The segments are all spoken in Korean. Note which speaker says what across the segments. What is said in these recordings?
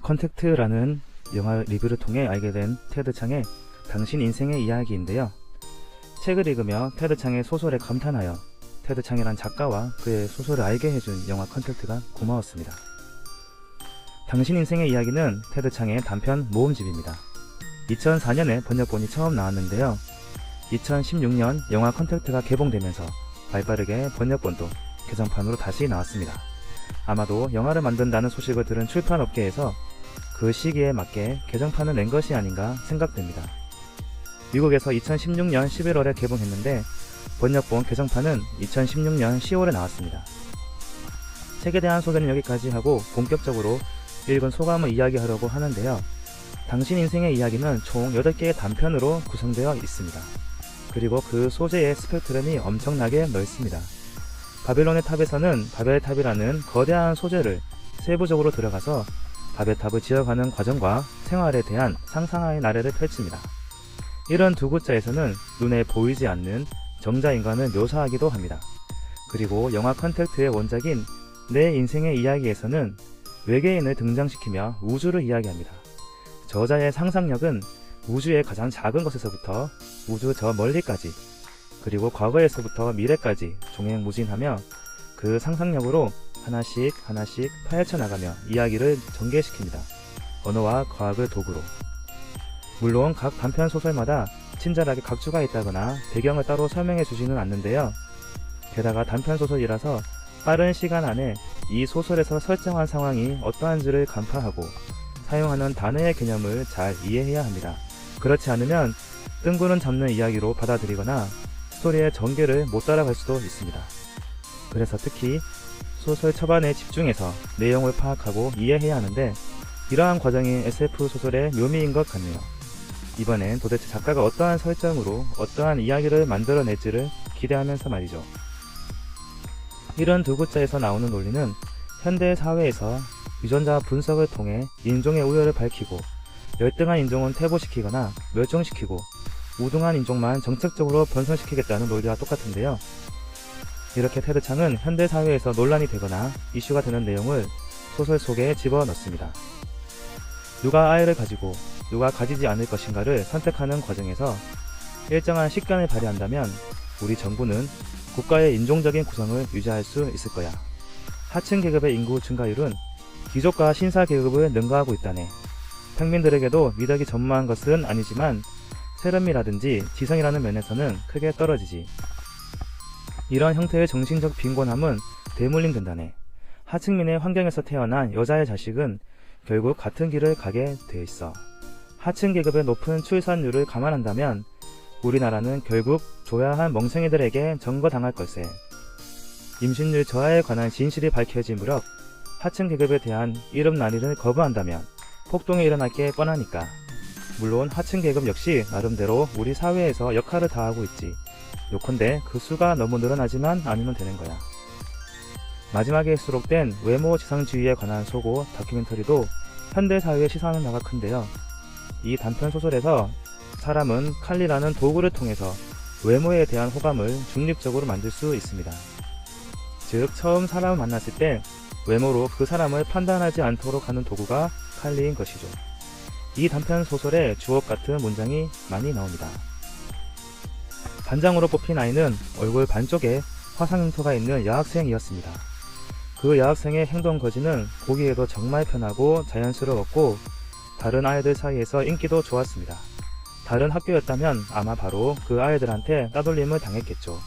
Speaker 1: 컨택트라는 영화 리뷰를 통해 알게 된 테드 창의 당신 인생의 이야기인데요. 책을 읽으며 테드 창의 소설에 감탄하여 테드 창이란 작가와 그의 소설을 알게 해준 영화 컨택트가 고마웠습니다. 당신 인생의 이야기는 테드 창의 단편 모음집입니다. 2004년에 번역본이 처음 나왔는데요. 2016년 영화 컨택트가 개봉되면서 발빠르게 번역본도 개정판으로 다시 나왔습니다. 아마도 영화를 만든다는 소식을 들은 출판업계에서 그 시기에 맞게 개정판을 낸 것이 아닌가 생각됩니다. 미국에서 2016년 11월에 개봉했는데 번역본 개정판은 2016년 10월에 나왔습니다. 책에 대한 소개는 여기까지 하고 본격적으로 읽은 소감을 이야기하려고 하는데요. 당신 인생의 이야기는 총 8개의 단편으로 구성되어 있습니다. 그리고 그 소재의 스펙트럼이 엄청나게 넓습니다. 바벨론의 탑에서는 바벨탑이라는 거대한 소재를 세부적으로 들어가서 바벨탑을 지어가는 과정과 생활에 대한 상상의 나래를 펼칩니다. 이런 두 구자에서는 눈에 보이지 않는 정자인간을 묘사하기도 합니다. 그리고 영화 컨택트의 원작인 내 인생의 이야기에서는 외계인을 등장시키며 우주를 이야기합니다. 저자의 상상력은 우주의 가장 작은 것에서부터 우주 저 멀리까지, 그리고 과거에서부터 미래까지 종횡무진하며 그 상상력으로 하나씩 파헤쳐나가며 이야기를 전개시킵니다. 언어와 과학을 도구로. 물론 각 단편 소설마다 친절하게 각주가 있다거나 배경을 따로 설명해 주지는 않는데요. 게다가 단편 소설이라서 빠른 시간 안에 이 소설에서 설정한 상황이 어떠한지를 간파하고 사용하는 단어의 개념을 잘 이해해야 합니다. 그렇지 않으면 뜬구름 잡는 이야기로 받아들이거나 스토리의 전개를 못 따라갈 수도 있습니다. 그래서 특히 소설 초반에 집중해서 내용을 파악하고 이해해야 하는데 이러한 과정이 SF 소설의 묘미인 것 같네요. 이번엔 도대체 작가가 어떠한 설정으로 어떠한 이야기를 만들어낼지를 기대하면서 말이죠. 이런 두 구자에서 나오는 논리는 현대 사회에서 유전자 분석을 통해 인종의 우열을 밝히고 열등한 인종은 퇴보시키거나 멸종시키고 우등한 인종만 정책적으로 번성시키겠다는 논리와 똑같은데요. 이렇게 테드 창은 현대 사회에서 논란이 되거나 이슈가 되는 내용을 소설 속에 집어넣습니다. 누가 아이를 가지고 누가 가지지 않을 것인가를 선택하는 과정에서 일정한 식견을 발휘한다면 우리 정부는 국가의 인종적인 구성을 유지할 수 있을 거야. 하층 계급의 인구 증가율은 귀족과 신사 계급을 능가하고 있다네. 평민들에게도 미덕이 전무한 것은 아니지만 세련미라든지 지성이라는 면에서는 크게 떨어지지. 이런 형태의 정신적 빈곤함은 대물림 된다네. 하층민의 환경에서 태어난 여자의 자식은 결국 같은 길을 가게 돼 있어. 하층 계급의 높은 출산율을 감안한다면 우리나라는 결국 줘야 할 멍청이들에게 전거당할 걸세. 임신율 저하에 관한 진실이 밝혀질 무렵 하층 계급에 대한 이름 날리를 거부한다면 폭동이 일어날 게 뻔하니까. 물론 하층 계급 역시 나름대로 우리 사회에서 역할을 다하고 있지. 요컨대 그 수가 너무 늘어나지만 않으면 되는 거야. 마지막에 수록된 외모 지상주의에 관한 소고 다큐멘터리도 현대사회의 시선은 큰데요. 이 단편 소설에서 사람은 칼리라는 도구를 통해서 외모에 대한 호감을 중립적으로 만들 수 있습니다. 즉 처음 사람을 만났을 때 외모로 그 사람을 판단하지 않도록 하는 도구가 칼리인 것이죠. 이 단편 소설에 주옥같은 문장이 많이 나옵니다. 반장으로 뽑힌 아이는 얼굴 반쪽에 화상 흉터가 있는 여학생이었습니다. 그 여학생의 행동 거지는 보기에도 정말 편하고 자연스러웠고 다른 아이들 사이에서 인기도 좋았습니다. 다른 학교였다면 아마 바로 그 아이들한테 따돌림을 당했겠죠.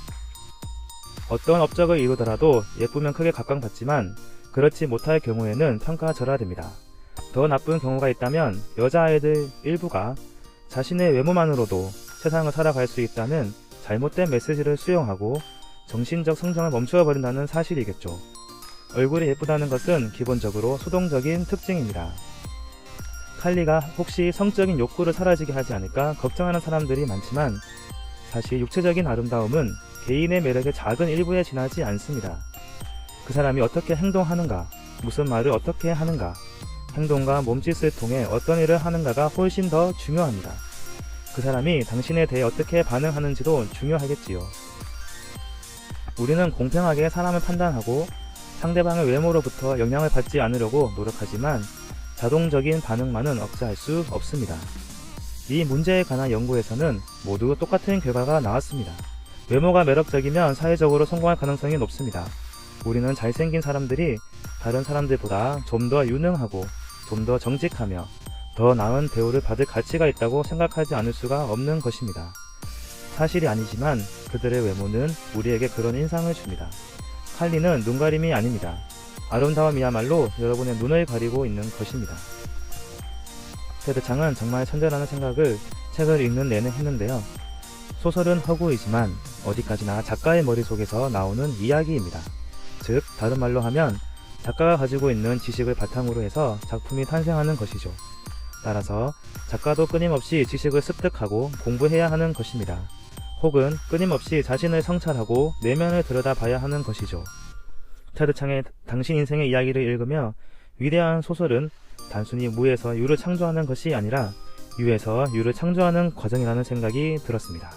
Speaker 1: 어떤 업적을 이루더라도 예쁘면 크게 각광받지만 그렇지 못할 경우에는 평가절하됩니다. 더 나쁜 경우가 있다면 여자아이들 일부가 자신의 외모만으로도 세상을 살아갈 수 있다는 잘못된 메시지를 수용하고 정신적 성장을 멈추어버린다는 사실이겠죠. 얼굴이 예쁘다는 것은 기본적으로 수동적인 특징입니다. 칼리가 혹시 성적인 욕구를 사라지게 하지 않을까 걱정하는 사람들이 많지만 사실 육체적인 아름다움은 개인의 매력의 작은 일부에 지나지 않습니다. 그 사람이 어떻게 행동하는가, 무슨 말을 어떻게 하는가, 행동과 몸짓을 통해 어떤 일을 하는가가 훨씬 더 중요합니다. 그 사람이 당신에 대해 어떻게 반응하는지도 중요하겠지요. 우리는 공평하게 사람을 판단하고 상대방의 외모로부터 영향을 받지 않으려고 노력하지만 자동적인 반응만은 억제할 수 없습니다. 이 문제에 관한 연구에서는 모두 똑같은 결과가 나왔습니다. 외모가 매력적이면 사회적으로 성공할 가능성이 높습니다. 우리는 잘생긴 사람들이 다른 사람들보다 좀 더 유능하고 좀 더 정직하며 더 나은 대우를 받을 가치가 있다고 생각하지 않을 수가 없는 것입니다. 사실이 아니지만 그들의 외모는 우리에게 그런 인상을 줍니다. 칼리는 눈가림이 아닙니다. 아름다움이야말로 여러분의 눈을 가리고 있는 것입니다. 테드 창은 정말 천재라는 생각을 책을 읽는 내내 했는데요. 소설은 허구이지만 어디까지나 작가의 머릿속에서 나오는 이야기입니다. 즉, 다른 말로 하면 작가가 가지고 있는 지식을 바탕으로 해서 작품이 탄생하는 것이죠. 따라서 작가도 끊임없이 지식을 습득하고 공부해야 하는 것입니다. 혹은 끊임없이 자신을 성찰하고 내면을 들여다봐야 하는 것이죠. 테드 창의 당신 인생의 이야기를 읽으며 위대한 소설은 단순히 무에서 유를 창조하는 것이 아니라 유에서 유를 창조하는 과정이라는 생각이 들었습니다.